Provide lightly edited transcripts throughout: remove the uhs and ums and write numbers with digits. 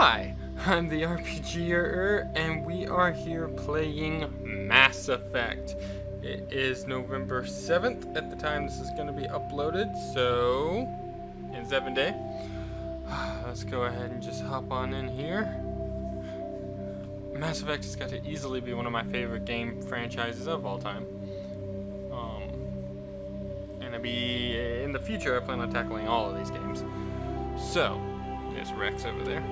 Hi, I'm the RPGer, and we are here playing Mass Effect. It is November 7th at the time this is going to be uploaded, so in 7 days. Let's go ahead and just hop on in here. Mass Effect has got to easily be one of my favorite game franchises of all time. And in the future, I plan on tackling all of these games. So, there's Rex over there.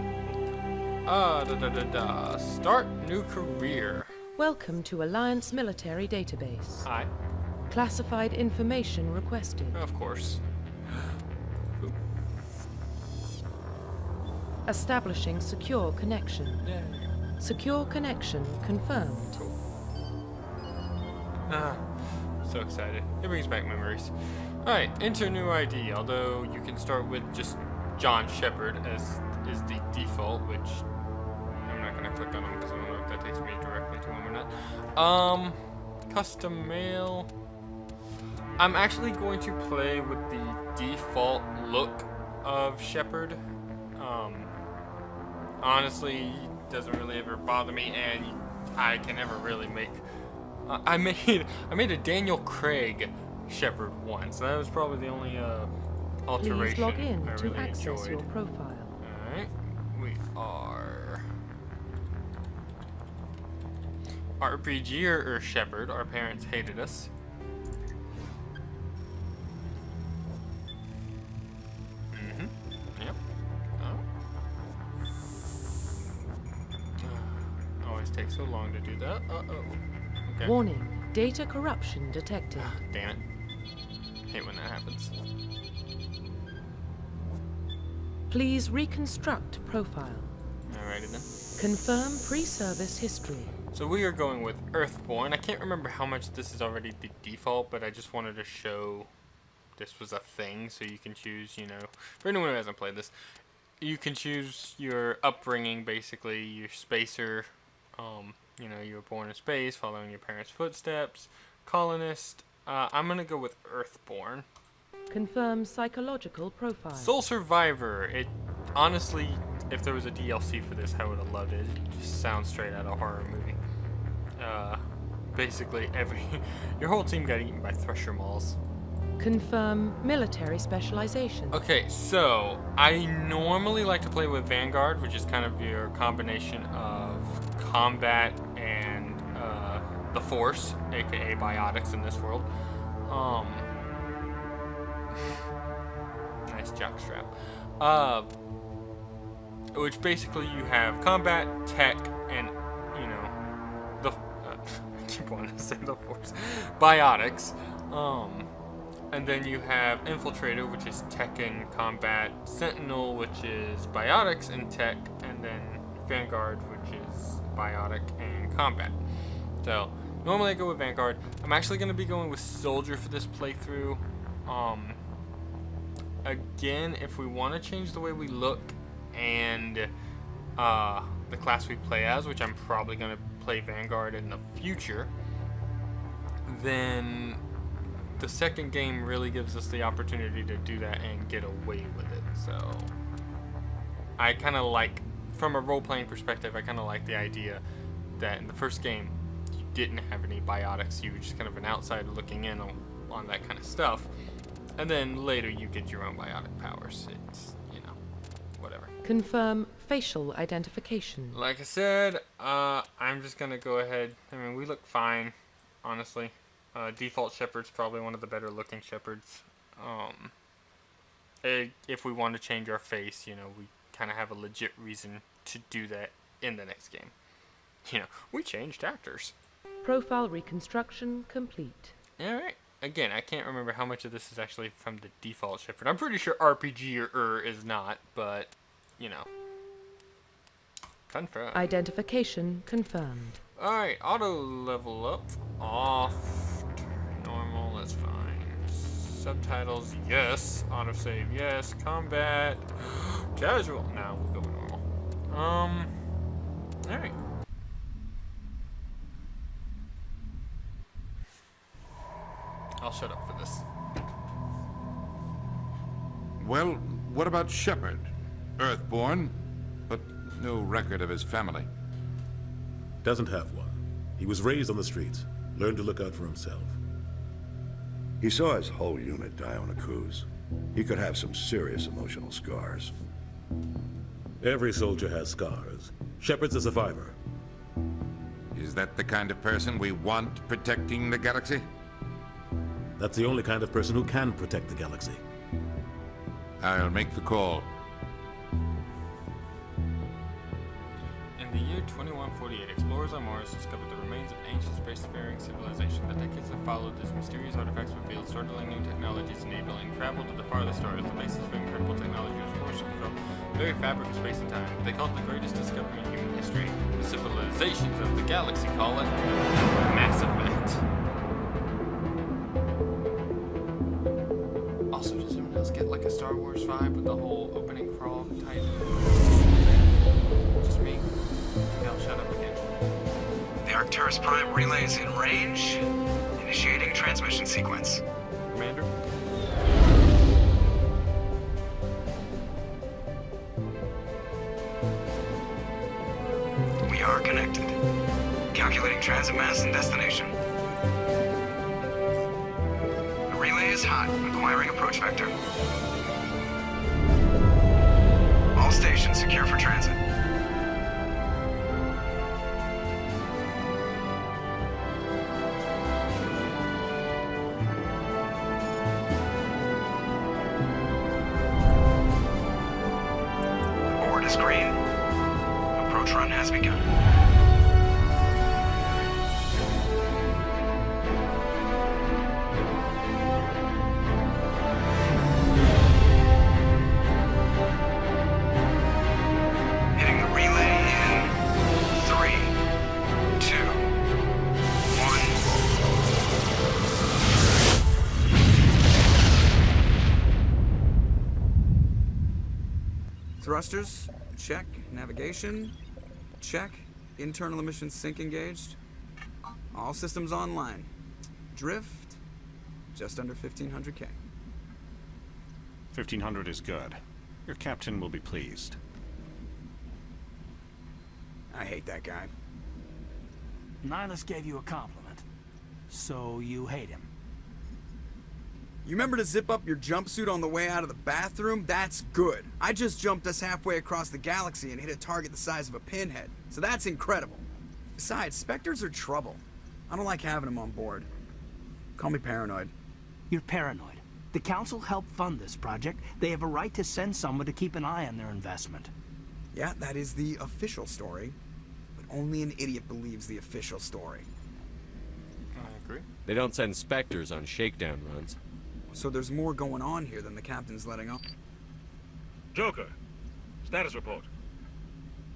Start new career. Welcome to Alliance Military Database. Hi. Classified information requested. Of course. Establishing secure connection. Yeah. Secure connection confirmed. Cool. So excited. It brings back memories. Alright, enter new ID, although you can start with just John Shepard as is the default, which I'm not going to click on him because I don't know if that takes me directly to him or not. Custom mail. I'm actually going to play with the default look of Shepard. Honestly, doesn't really ever bother me, and I can never really make. I made a Daniel Craig Shepard once. That was probably the only alteration Please log in I to really access enjoyed. your profile. Alright, we are RPGer Shepard. Our parents hated us. Yep. Always takes so long to do that. Okay. Warning, data corruption detected. Damn it. Hate when that happens. Please reconstruct profile. Alrighty then. Confirm pre-service history. So we are going with Earthborn. I can't remember how much this is already the default, but I just wanted to show this was a thing, so you can choose, for anyone who hasn't played this, you can choose your upbringing, basically, your spacer, you were born in space, following your parents' footsteps, colonist. I'm going to go with Earthborn. Confirm psychological profile. Soul Survivor. It honestly, if there was a DLC for this, I would have loved it. It just sounds straight out of a horror movie. Basically, your whole team got eaten by Thresher Mauls. Confirm military specialization. Okay, so I normally like to play with Vanguard, which is kind of your combination of combat and the Force, aka biotics in this world. Nice jockstrap. Which basically you have combat, tech, and the I keep wanting to say the Force, biotics. And then you have Infiltrator, which is tech and combat, Sentinel, which is biotics and tech, and then Vanguard, which is biotic and combat. So normally I go with Vanguard. I'm actually going to be going with Soldier for this playthrough. Again, if we want to change the way we look and the class we play as, which I'm probably going to play Vanguard in the future, then the second game really gives us the opportunity to do that and get away with it. So I kind of like, from a role-playing perspective, I kind of like the idea that in the first game you didn't have any biotics. You were just kind of an outsider looking in on that kind of stuff. And then later you get your own biotic powers. It's, whatever. Confirm facial identification. Like I said, I'm just going to go ahead. I mean, we look fine, honestly. Default Shepard's probably one of the better looking Shepards. If we want to change our face, we kind of have a legit reason to do that in the next game. We changed actors. Profile reconstruction complete. Alright. Again, I can't remember how much of this is actually from the default Shepard. I'm pretty sure RPG is not, but, confirm. Identification confirmed. Alright, auto level up. Off. Normal, that's fine. Subtitles, yes. Autosave, yes. Combat. Casual. No, we'll go with normal. Alright. I'll shut up for this. Well, what about Shepard? Earthborn, but No record of his family. Doesn't have one. He was raised on the streets. Learned to look out for himself. He saw his whole unit die on a cruise. He could have some serious emotional scars. Every soldier has scars. Shepard's a survivor. Is that the kind of person we want protecting the galaxy? That's the only kind of person who can protect the galaxy. I'll make the call. In the year 2148, explorers on Mars discovered the remains of ancient spacefaring civilization. The decades that followed, these mysterious artifacts revealed startling new technologies enabling travel to the farthest stars. The basis of incredible technology was forced to control the very fabric of space and time. They call it the greatest discovery in human history. The civilizations of the galaxy call it Mass Effect. Also, does anyone else get like a Star Wars vibe with the whole opening crawl type? Just me? Maybe I'll shut up again. The Arcturus Prime relay is in range. Initiating transmission sequence. Commander? We are connected. Calculating transit mass and destination. The relay is hot, acquiring approach vector. All stations secure for transit. Board is green. Approach run has begun. Hitting the relay in 3, 2, 1. Thrusters, check. Navigation, check. Internal emissions sync engaged. All systems online. Drift, just under 1500K. 1500 is good. Your captain will be pleased. I hate that guy. Nihilus gave you a compliment. So you hate him. You remember to zip up your jumpsuit on the way out of the bathroom? That's good. I just jumped us halfway across the galaxy and hit a target the size of a pinhead. So that's incredible. Besides, Spectres are trouble. I don't like having them on board. Call me paranoid. You're paranoid. The Council helped fund this project. They have a right to send someone to keep an eye on their investment. Yeah, that is the official story. But only an idiot believes the official story. I agree. They don't send Spectres on shakedown runs. So there's more going on here than the captain's letting on. Joker, status report.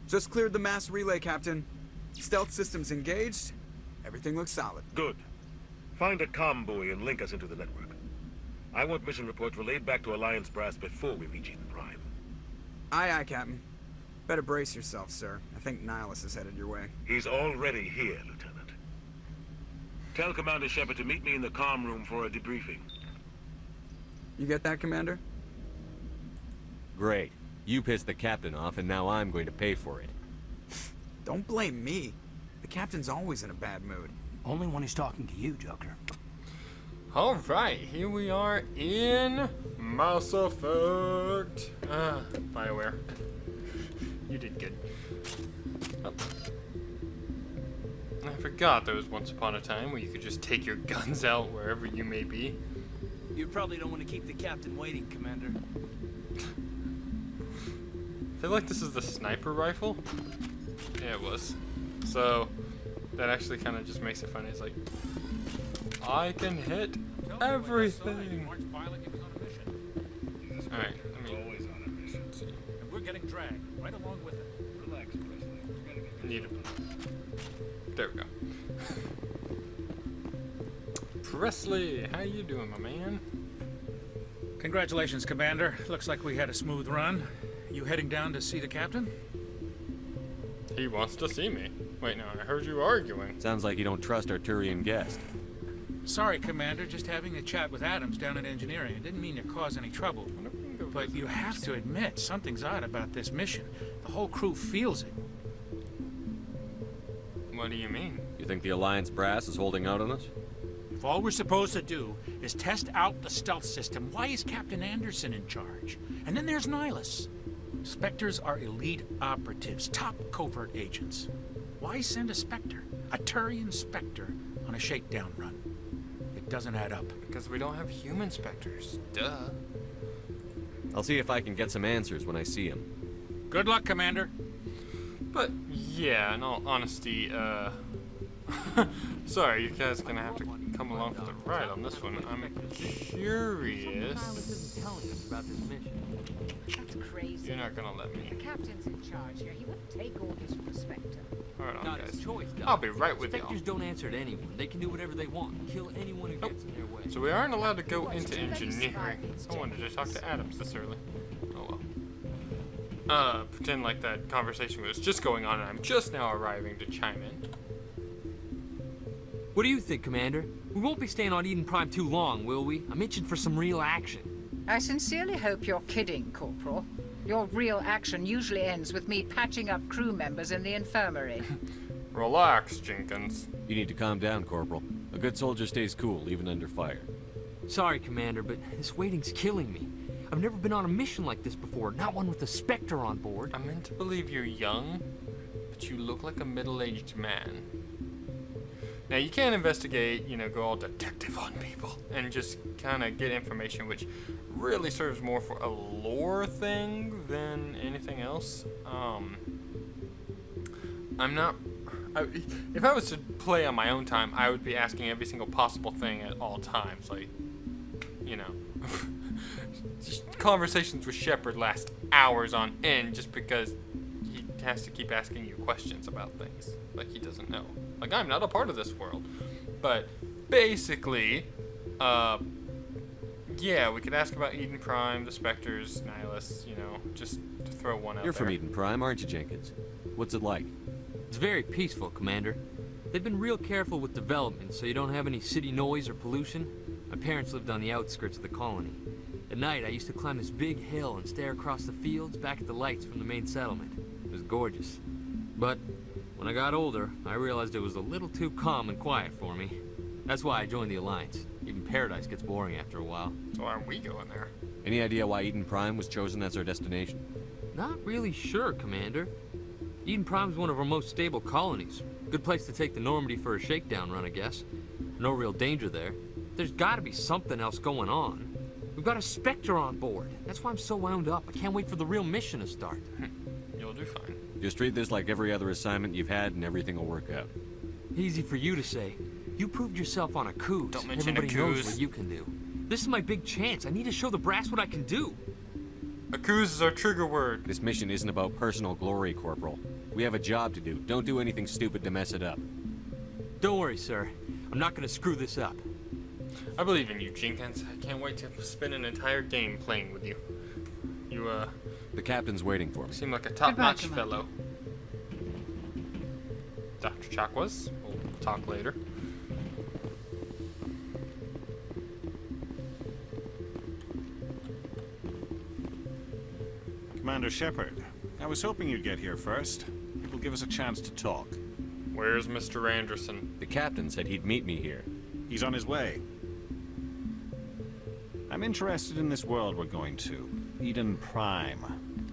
Just cleared the mass relay, Captain. Stealth systems engaged. Everything looks solid. Good. Find a comm buoy and link us into the network. I want mission reports relayed back to Alliance Brass before we reach Eden Prime. Aye, aye, Captain. Better brace yourself, sir. I think Nihilus is headed your way. He's already here, Lieutenant. Tell Commander Shepard to meet me in the comm room for a debriefing. You get that, Commander? Great. You pissed the captain off, and now I'm going to pay for it. Don't blame me. The captain's always in a bad mood. Only when he's talking to you, Joker. Alright, here we are in Mass Effect. Biowear. You did good. Oh. I forgot there was once upon a time where you could just take your guns out wherever you may be. You probably don't want to keep the captain waiting, Commander. I feel like this is the sniper rifle. Yeah, it was. So, that actually kind of just makes it funny. It's like, I can hit everything. Alright, let me... see. And we're getting dragged right along with it. Relax, Presley. Need it. There we go. Presley, how you doing, my man? Congratulations, Commander. Looks like we had a smooth run. You heading down to see the captain? He wants to see me. Wait, no, I heard you arguing. Sounds like you don't trust Arturian guest. Sorry, Commander. Just having a chat with Adams down at engineering. It didn't mean to cause any trouble. But you have to admit, something's odd about this mission. The the whole crew feels it. What do you mean? You think the Alliance brass is holding out on us? If all we're supposed to do is test out the stealth system, why is Captain Anderson in charge? And then there's Nihilus. Spectres are elite operatives, top covert agents. Why send a Spectre, a Turian Spectre, on a shakedown run? It doesn't add up. Because we don't have human specters. Duh. I'll see if I can get some answers when I see him. Good luck, Commander. But yeah, in all honesty, sorry, you guys are gonna have to come along for the ride on this one. I'm curious. About this mission. That's crazy. You're not gonna let me. The captain's in charge here. He wouldn't take orders from a Spectre. Alright, on, Not guys. his choice, Doc. I'll be right with y'all. Spectres don't answer to anyone. They can do whatever they want. Kill anyone who gets in their way. So we aren't allowed to go into engineering. I wanted to talk to Adams this early. Oh well. Pretend like that conversation was just going on and I'm just now arriving to chime in. What do you think, Commander? We won't be staying on Eden Prime too long, will we? I'm itching for some real action. I sincerely hope you're kidding, Corporal. Your real action usually ends with me patching up crew members in the infirmary. Relax, Jenkins. You need to calm down, Corporal. A good soldier stays cool, even under fire. Sorry, Commander, but this waiting's killing me. I've never been on a mission like this before, not one with a Spectre on board. I'm meant to believe you're young, but you look like a middle-aged man. Now, you can't investigate, you know, go all detective on people and just kind of get information, which really serves more for a lore thing than anything else. If I was to play on my own time, I would be asking every single possible thing at all times. Like, you know, just conversations with Shepard last hours on end just because he has to keep asking you questions about things like he doesn't know. Like, I'm not a part of this world. But basically, yeah, we could ask about Eden Prime, the Spectres, Nihilus, you know, just to throw one out You're there. from Eden Prime, aren't you, Jenkins? What's it like? It's very peaceful, Commander. They've been real careful with development, so you don't have any city noise or pollution. My parents lived on the outskirts of the colony. At night, I used to climb this big hill and stare across the fields back at the lights from the main settlement. It was gorgeous. But when I got older, I realized it was a little too calm and quiet for me. That's why I joined the Alliance. Even Paradise gets boring after a while. So why aren't we going there? Any idea why Eden Prime was chosen as our destination? Not really sure, Commander. Eden Prime's one of our most stable colonies. Good place to take the Normandy for a shakedown run, I guess. No real danger there. There's gotta be something else going on. We've got a Spectre on board. That's why I'm so wound up. I can't wait for the real mission to start. You'll do fine. Just treat this like every other assignment you've had and everything will work out. Easy for you to say. You proved yourself on a coup. Don't mention Everybody a knows coup. what you can do. This is my big chance. I need to show the brass what I can do. Accuse is our trigger word. This mission isn't about personal glory, Corporal. We have a job to do. Don't do anything stupid to mess it up. Don't worry, sir. I'm not gonna screw this up. I believe in you, Jenkins. I can't wait to spend an entire game playing with you. You, The captain's waiting for me. seem like a top-notch fellow. Dr. Chakwas. We'll talk later. Commander Shepard, I was hoping you'd get here first. It will give us a chance to talk. Where's Mr. Anderson? The captain said he'd meet me here. He's on his way. I'm interested in this world we're going to. Eden Prime.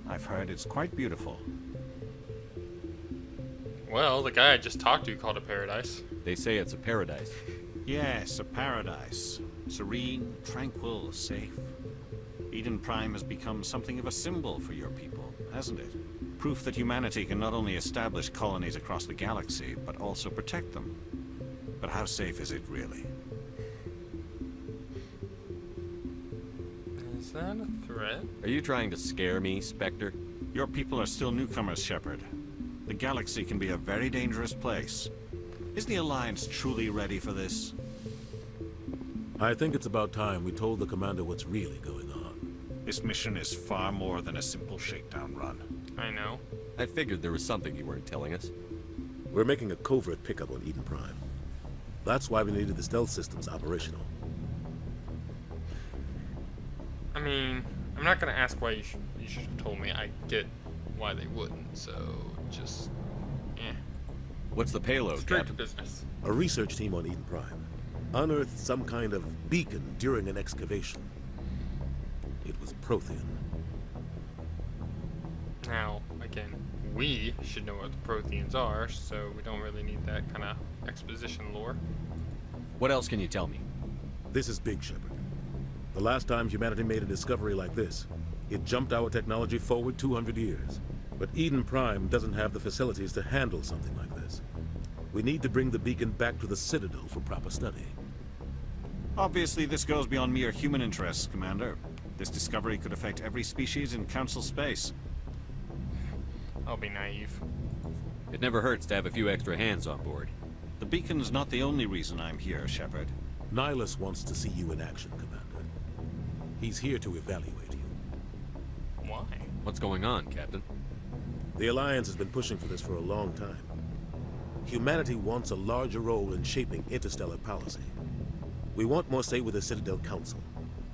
I've heard it's quite beautiful. Well, the guy I just talked to called it paradise. They say it's a paradise. Yes, a paradise. Serene, tranquil, safe. Eden Prime has become something of a symbol for your people, hasn't it? Proof that humanity can not only establish colonies across the galaxy, but also protect them. But how safe is it really? Is that a threat? Are you trying to scare me, Spectre? Your people are still newcomers, Shepard. The galaxy can be a very dangerous place. Is the Alliance truly ready for this? I think it's about time we told the commander what's really going on. This mission is far more than a simple shakedown run. I know. I figured there was something you weren't telling us. We're making a covert pickup on Eden Prime. That's why we needed the stealth systems operational. I mean, I'm not gonna ask why you should have told me. I get why they wouldn't. So just, What's the payload, straight to Captain? business. A research team on Eden Prime unearthed some kind of beacon during an excavation. It was Prothean. Now, again, we should know what the Protheans are, so we don't really need that kind of exposition lore. What else can you tell me? This is big, Shepard. The last time humanity made a discovery like this, it jumped our technology forward 200 years. But Eden Prime doesn't have the facilities to handle something like this. We need to bring the beacon back to the Citadel for proper study. Obviously, this goes beyond mere human interests, Commander. This discovery could affect every species in Council space. I'll be naive. It never hurts to have a few extra hands on board. The beacon's not the only reason I'm here, Shepard. Nihilus wants to see you in action, Commander. He's here to evaluate you. Why? What's going on, Captain? The Alliance has been pushing for this for a long time. Humanity wants a larger role in shaping interstellar policy. We want more say with the Citadel Council.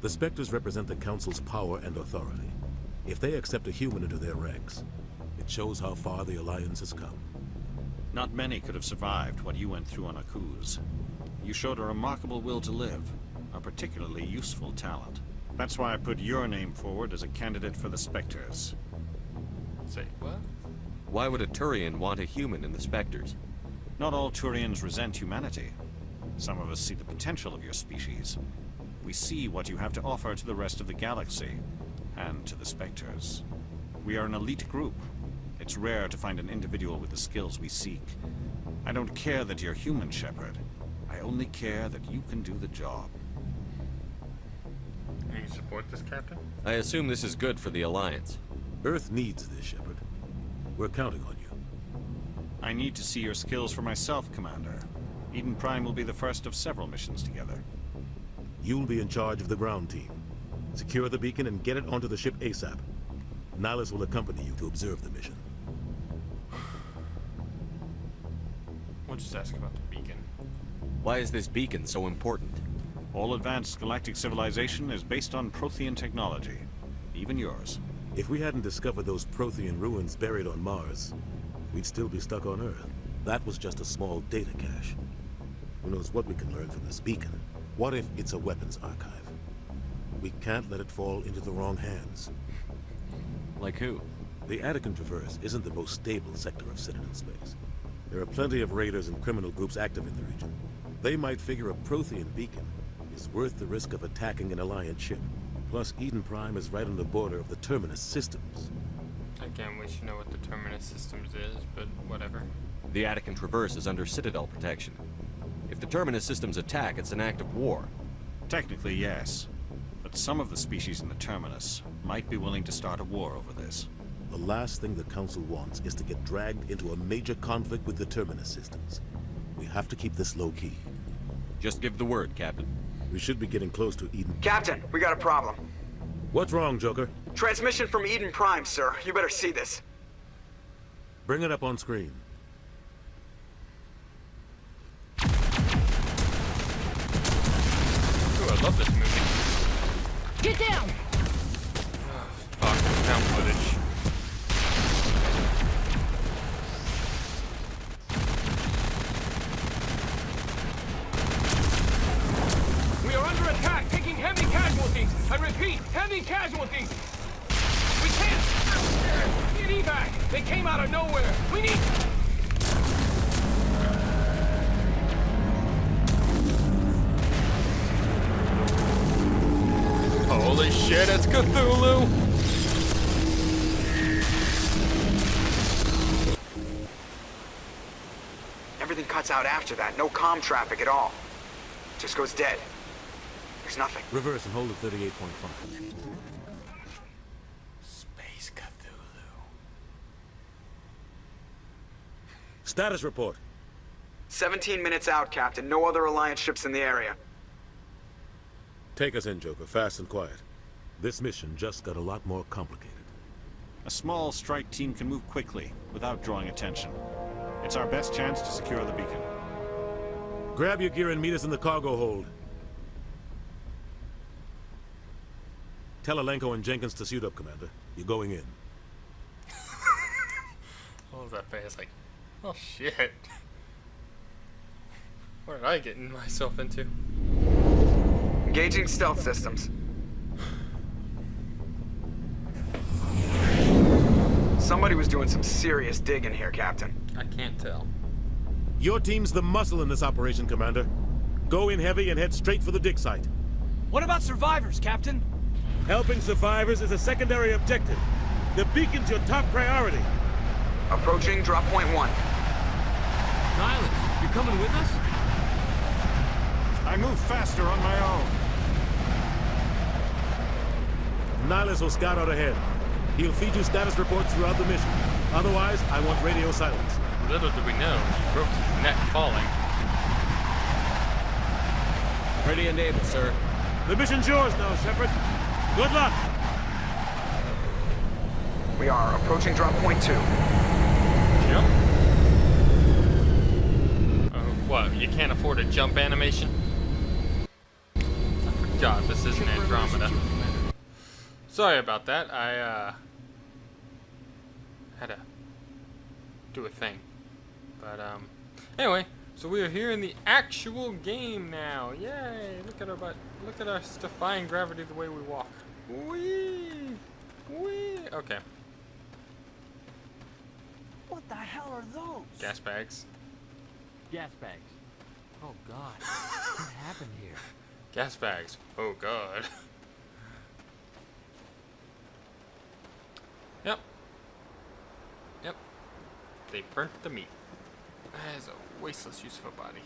The Spectres represent the Council's power and authority. If they accept a human into their ranks, it shows how far the Alliance has come. Not many could have survived what you went through on Akuz. You showed a remarkable will to live, a particularly useful talent. That's why I put your name forward as a candidate for the Spectres. Say what? Why would a Turian want a human in the Spectres? Not all Turians resent humanity. Some of us see the potential of your species. We see what you have to offer to the rest of the galaxy, and to the Spectres. We are an elite group. It's rare to find an individual with the skills we seek. I don't care that you're human, Shepard. I only care that you can do the job. Do you support this, Captain? I assume this is good for the Alliance. Earth needs this, Shepard. We're counting on you. I need to see your skills for myself, Commander. Eden Prime will be the first of several missions together. You'll be in charge of the ground team. Secure the beacon and get it onto the ship ASAP. Nihilus will accompany you to observe the mission. We'll just ask about the beacon. Why is this beacon so important? All advanced galactic civilization is based on Prothean technology. Even yours. If we hadn't discovered those Prothean ruins buried on Mars, we'd still be stuck on Earth. That was just a small data cache. Who knows what we can learn from this beacon? What if it's a weapons archive? We can't let it fall into the wrong hands. Like who? The Attican Traverse isn't the most stable sector of Citadel space. There are plenty of raiders and criminal groups active in the region. They might figure a Prothean beacon is worth the risk of attacking an Alliance ship. Plus, Eden Prime is right on the border of the Terminus systems. Again, we should know what the Terminus Systems is, but whatever. The Attican Traverse is under Citadel protection. If the Terminus systems attack, it's an act of war. Technically, yes. But some of the species in the Terminus might be willing to start a war over this. The last thing the Council wants is to get dragged into a major conflict with the Terminus systems. We have to keep this low-key. Just give the word, Captain. We should be getting close to Eden. Captain, we got a problem. What's wrong, Joker? Transmission from Eden Prime, sir. You better see this. Bring it up on screen. Ooh, I love this movie. Get down! Oh, fuck, found footage. We are under attack, taking heavy casualties. I repeat, heavy casualties. We can't get evac. They came out of nowhere. We need. Holy shit, it's Cthulhu! Everything cuts out after that. No comm traffic at all. Just goes dead. There's nothing. Reverse and hold at 38.5. Space Cthulhu. Status report. 17 minutes out, Captain. No other Alliance ships in the area. Take us in, Joker, fast and quiet. This mission just got a lot more complicated. A small strike team can move quickly, without drawing attention. It's our best chance to secure the beacon. Grab your gear and meet us in the cargo hold. Tell Alenko and Jenkins to suit up, Commander. You're going in. that face, like, oh shit. What did I get myself into? Engaging stealth systems. Somebody was doing some serious digging here, Captain. I can't tell. Your team's the muscle in this operation, Commander. Go in heavy and head straight for the dig site. What about survivors, Captain? Helping survivors is a secondary objective. The beacon's your top priority. Approaching drop point 1. Nihilus, you coming with us? I move faster on my own. Nihilus will scout out ahead. He'll feed you status reports throughout the mission. Otherwise, I want radio silence. Little do we know, he broke his neck falling. Ready and able, sir. The mission's yours now, Shepard. Good luck! We are approaching drop point 2. Jump? What, you can't afford a jump animation? I forgot, this isn't Andromeda. Sorry about that, I, had to do a thing. But, anyway, so we are here in the actual game now. Yay! Look at our butt. Look at us defying gravity the way we walk. Whee! Whee! Okay. What the hell are those? Gas bags. Gas bags. Oh god. What happened here? Gas bags. Oh god. Yep. Yep. They burnt the meat. That is a wasteless use of a body.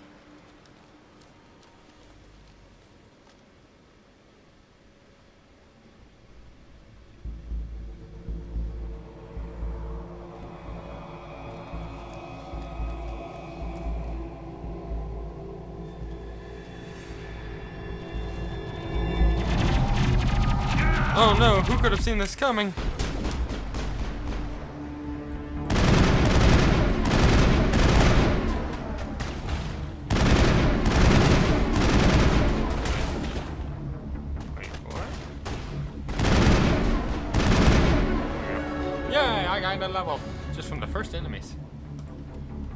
Oh no, who could have seen this coming? Wait for it. Yay, I got a level just from the first enemies.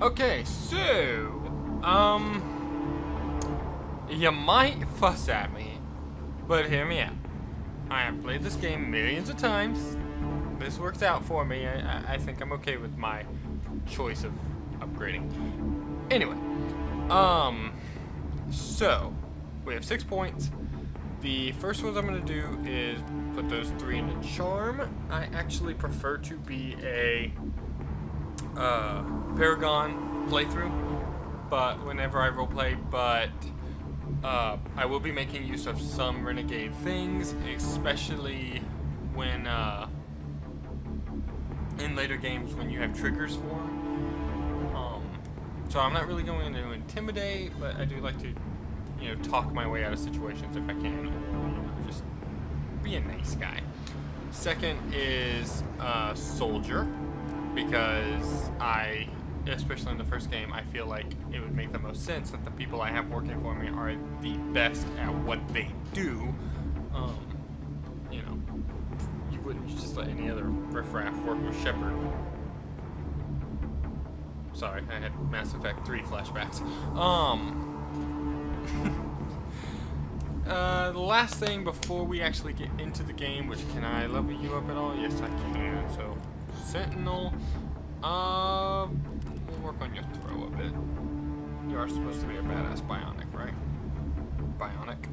Okay, so you might fuss at me, but hear me out. I have played this game millions of times. This works out for me. I think I'm okay with my choice of upgrading. Anyway, so we have 6 points. The first ones I'm gonna do is put those 3 into charm. I actually prefer to be a Paragon playthrough, but whenever I roleplay, but I will be making use of some renegade things, especially when in later games when you have triggers for them. So I'm not really going to intimidate, but I do like to, you know, talk my way out of situations if I can, or, you know, just be a nice guy. Second is soldier, because especially in the first game, I feel like it would make the most sense that the people I have working for me are the best at what they do. You know, you wouldn't just let any other riffraff work with Shepard. Sorry, I had Mass Effect 3 flashbacks. The last thing before we actually get into the game, which can I level you up at all? Yes, I can. So, Sentinel. We'll work on your throw a bit. You are supposed to be a badass bionic, right? Bionic.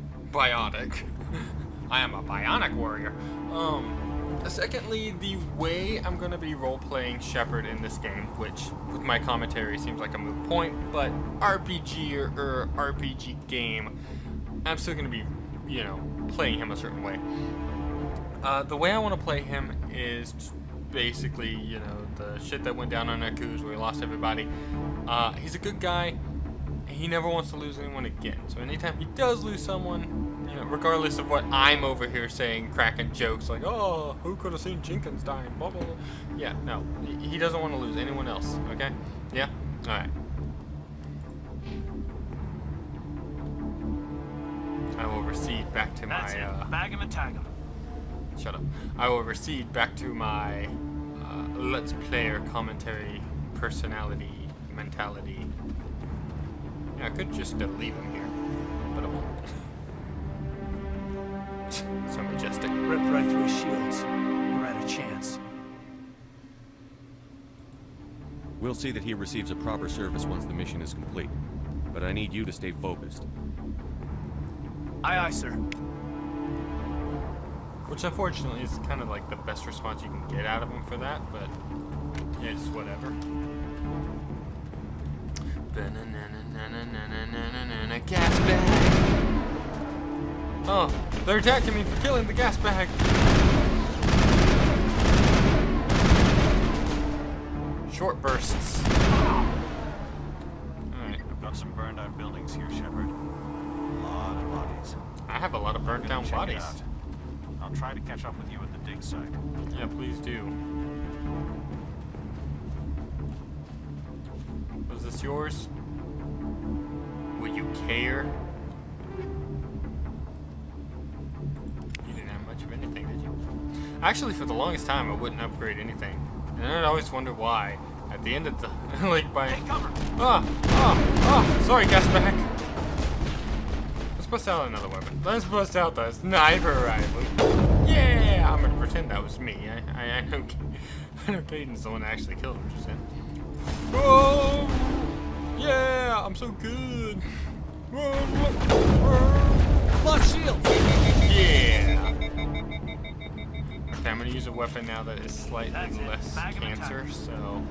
I am a bionic warrior. Secondly, the way I'm gonna be role-playing Shepard in this game, which with my commentary seems like a moot point, but RPG or RPG game, I'm still gonna be, you know, playing him a certain way. The way I want to play him is basically, you know, the shit that went down on Akuz where he lost everybody. He's a good guy. He never wants to lose anyone again. So anytime he does lose someone, you know, regardless of what I'm over here saying, cracking jokes like, oh, who could have seen Jenkins dying, blah, blah, blah. Yeah, no. He doesn't want to lose anyone else, okay? Yeah? Alright. I will recede back to That's my, it. Bag him and tag him. Shut up. I will recede back to my Let's Player commentary personality, mentality. Yeah, I could just leave him here, but I won't. So majestic. Rip right through his shields. We're at a chance. We'll see that he receives a proper service once the mission is complete. But I need you to stay focused. Aye, aye, sir. Which unfortunately is kind of like the best response you can get out of him for that, but it's whatever. Gas bag! Oh, they're attacking me for killing the gas bag! Short bursts. Alright. I've got some burned out buildings here, Shepard. A lot of bodies. I have a lot of burnt down Check it bodies. out. I'll try to catch up with you at the dig site. Yeah, please do. Was this yours? Will you care? You didn't have much of anything, did you? Actually, for the longest time, I wouldn't upgrade anything. And I'd always wonder why. At the end of the... like, by... Sorry, gas bag. Let's bust out another weapon. Let's bust out the sniper rifle. Yeah! I'm gonna pretend that was me. I know... I know Caden's the one that actually killed him just then. Oh! Yeah! I'm so good! Plus shield! Yeah! Okay, I'm gonna use a weapon now that is slightly less cancer, so...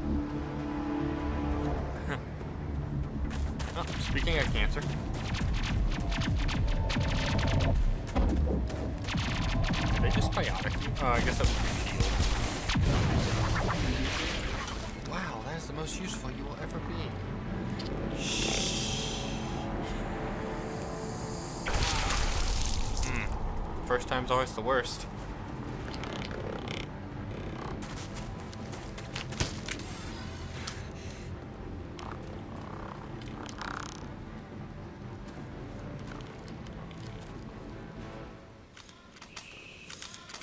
Oh, speaking of cancer... Did they just biotic? Oh, I guess that was your shield. Wow, that is the most useful you will ever be. First time's always the worst.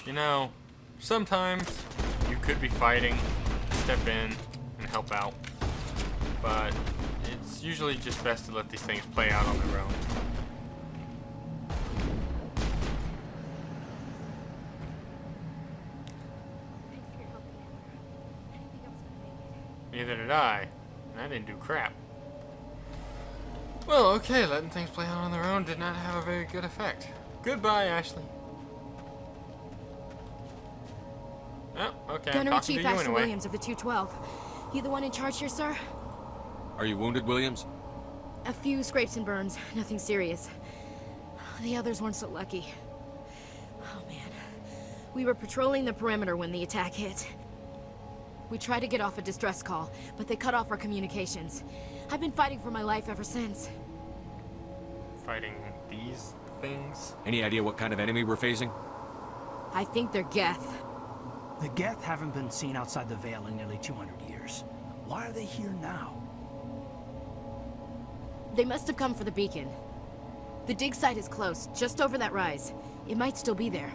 You know, sometimes you could be fighting, step in, and help out. But it's usually just best to let these things play out on their own. Neither did I, and I didn't do crap. Well, okay, letting things play out on their own did not have a very good effect. Goodbye, Ashley. Oh, okay, I'm Gunnery talking Chief to you Ashley anyway. Williams of the 212. You the one in charge here, sir? Are you wounded, Williams? A few scrapes and burns, nothing serious. The others weren't so lucky. Oh man. We were patrolling the perimeter when the attack hit. We tried to get off a distress call, but they cut off our communications. I've been fighting for my life ever since. Fighting these things? Any idea what kind of enemy we're facing? I think they're Geth. The Geth haven't been seen outside the Veil in nearly 200 years. Why are they here now? They must have come for the beacon. The dig site is close, just over that rise. It might still be there.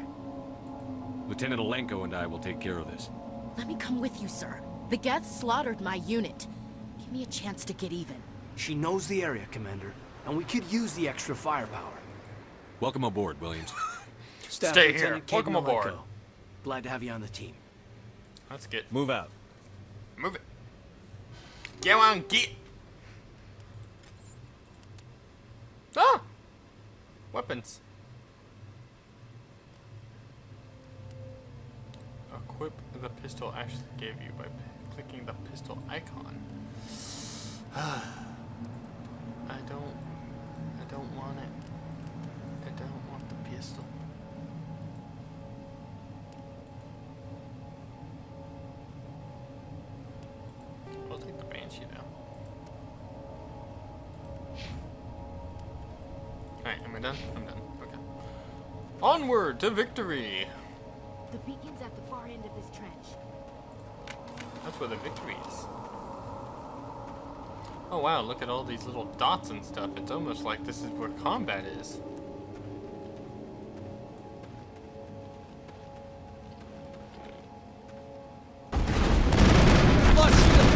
Lieutenant Alenko and I will take care of this. Let me come with you, sir. The Geth slaughtered my unit. Give me a chance to get even. She knows the area, Commander, and we could use the extra firepower. Welcome aboard, Williams. Staff Stay Lieutenant here. Welcome Caden aboard. Alenko. Glad to have you on the team. Let's get... Move out. Move it. Go on, get. Ah! Weapons. Equip the pistol Ashley gave you by clicking the pistol icon. I don't want it. I don't want the pistol. I'll take the Banshee now. Alright, am I done? I'm done. Okay. Onward to victory! The beacon's at the far end of this trench. That's where the victory is. Oh wow, look at all these little dots and stuff. It's almost like this is where combat is. Plus shield!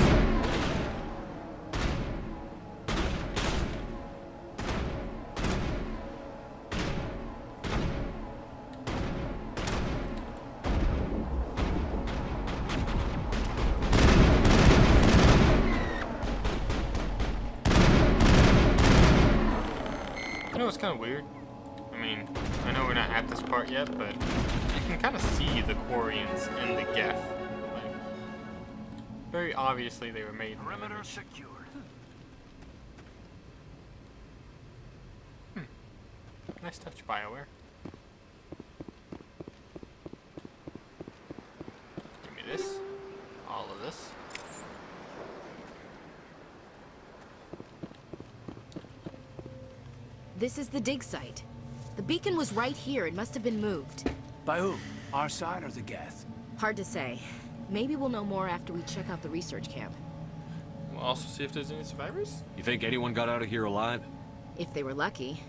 what's kind of weird? I mean, I know we're not at this part yet, but you can kind of see the Quarians in the Geth. Like, very obviously they were made. Perimeter secured. Nice touch, Biowear. Give me this. All of this. This is the dig site. The beacon was right here. It must have been moved. By who? Our side or the Geth? Hard to say. Maybe we'll know more after we check out the research camp. We'll also see if there's any survivors. You think anyone got out of here alive? If they were lucky.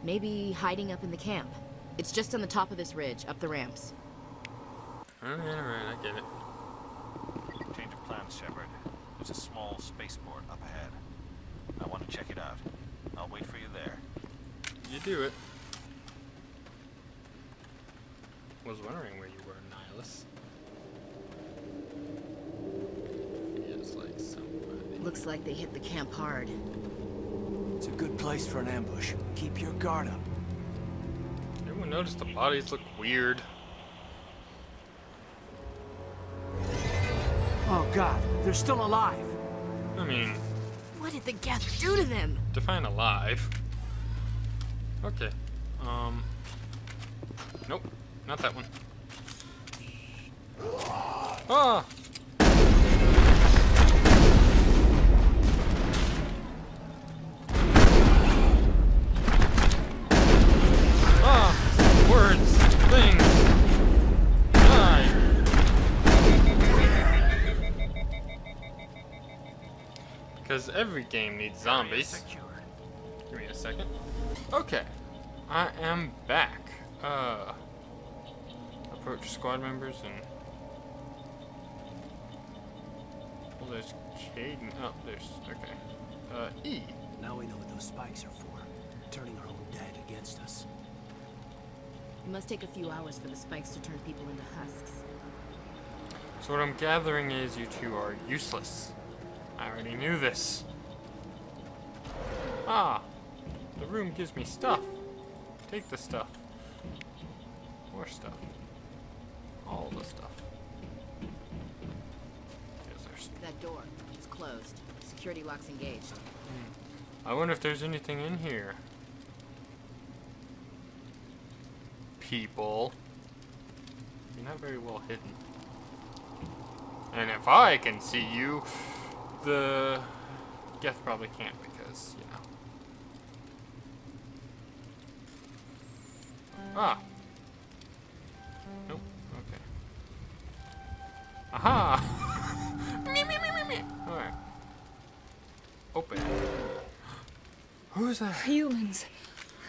Maybe hiding up in the camp. It's just on the top of this ridge, up the ramps. Alright, I get it. Change of plans, Shepard. There's a small spaceport up ahead. I want to check it out. I'll wait for you there. You do it. Was wondering where you were, Nihilus. Feels like somebody. Looks like they hit the camp hard. It's a good place for an ambush. Keep your guard up. Everyone noticed the bodies look weird. Oh god, they're still alive. I mean, What did the Geth do to them? define alive. Okay. Nope, not that one. Ah! Words, things, die. Because every game needs zombies. Give me a second. Okay, I am back. Approach squad members and. Well, there's Caden. Oh, there's okay. E. Now we know what those spikes are for. Turning our own dead against us. It must take a few hours for the spikes to turn people into husks. So what I'm gathering is you two are useless. I already knew this. Ah, the room gives me stuff. Take the stuff. More stuff. All the stuff. That door, it's closed. Security lock's engaged. I wonder if there's anything in here. People. You're not very well hidden. And if I can see you, the Geth probably can't because, you know. Ah. Nope. Okay. Aha! Me. Alright. Open. Who's that? Humans.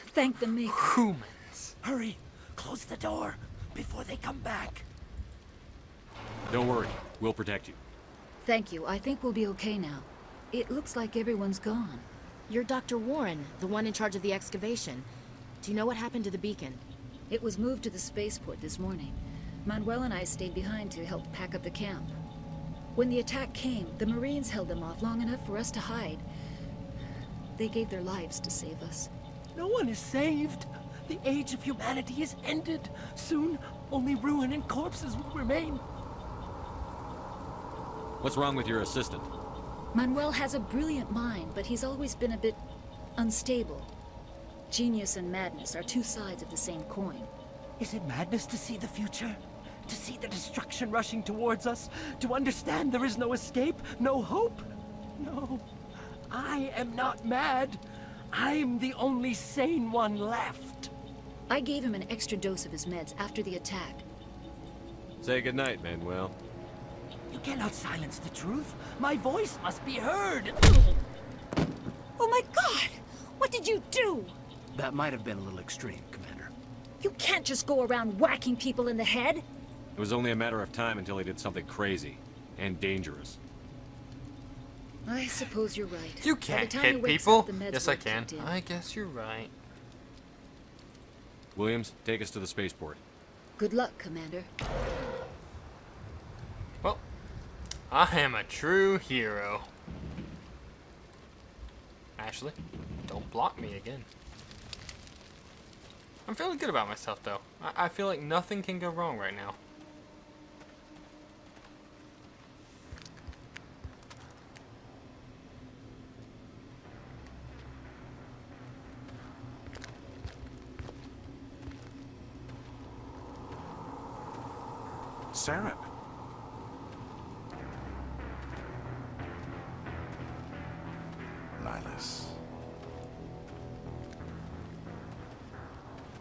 Thank the maker. Humans. Hurry! Close the door before they come back. Don't worry, we'll protect you. Thank you. I think we'll be okay now. It looks like everyone's gone. You're Dr. Warren, the one in charge of the excavation. Do you know what happened to the beacon? It was moved to the spaceport this morning. Manuel and I stayed behind to help pack up the camp. When the attack came, the Marines held them off long enough for us to hide. They gave their lives to save us. No one is saved. The age of humanity is ended. Soon, only ruin and corpses will remain. What's wrong with your assistant? Manuel has a brilliant mind, but he's always been a bit unstable. Genius and madness are two sides of the same coin. Is it madness to see the future? To see the destruction rushing towards us? To understand there is no escape? No hope? No. I am not mad. I'm the only sane one left. I gave him an extra dose of his meds after the attack. Say goodnight, Manuel. You cannot silence the truth. My voice must be heard. Oh my god! What did you do? That might have been a little extreme, Commander. You can't just go around whacking people in the head. It was only a matter of time until he did something crazy and dangerous. I suppose you're right. You By the can't time hit he wakes people. up, the meds Yes, will I have can. kicked in. I guess you're right. Williams, take us to the spaceport. Good luck, Commander. Well, I am a true hero. Ashley, don't block me again. I'm feeling good about myself, though. I feel like nothing can go wrong right now. Saren. Nihilus.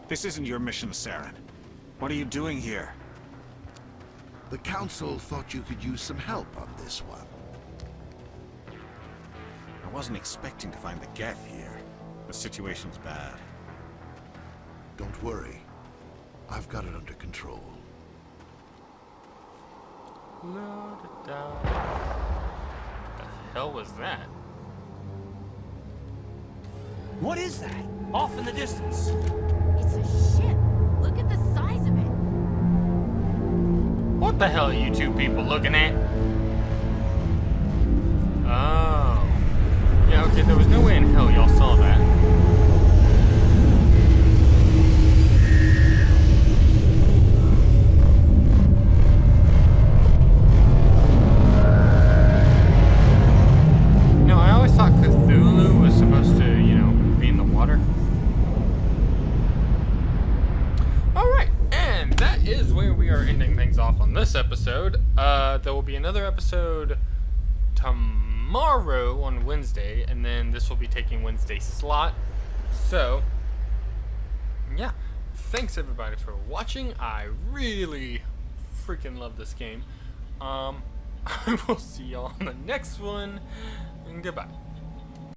This isn't your mission, Saren. What are you doing here? The Council thought you could use some help on this one. I wasn't expecting to find the Geth here. The situation's bad. Don't worry. I've got it under control. What the hell was that? What is that? Off in the distance. It's a ship. Look at the size of it. What the hell are you two people looking at? Oh. Yeah, okay, there was no way in hell y'all saw that. No, I always thought Cthulhu was supposed to, you know, be in the water. Alright, and that is where we are ending things off on this episode. There will be another episode tomorrow on Wednesday, and then this will be taking Wednesday's slot. So, yeah, thanks everybody for watching. I really freaking love this game. I will see y'all on the next one, and goodbye.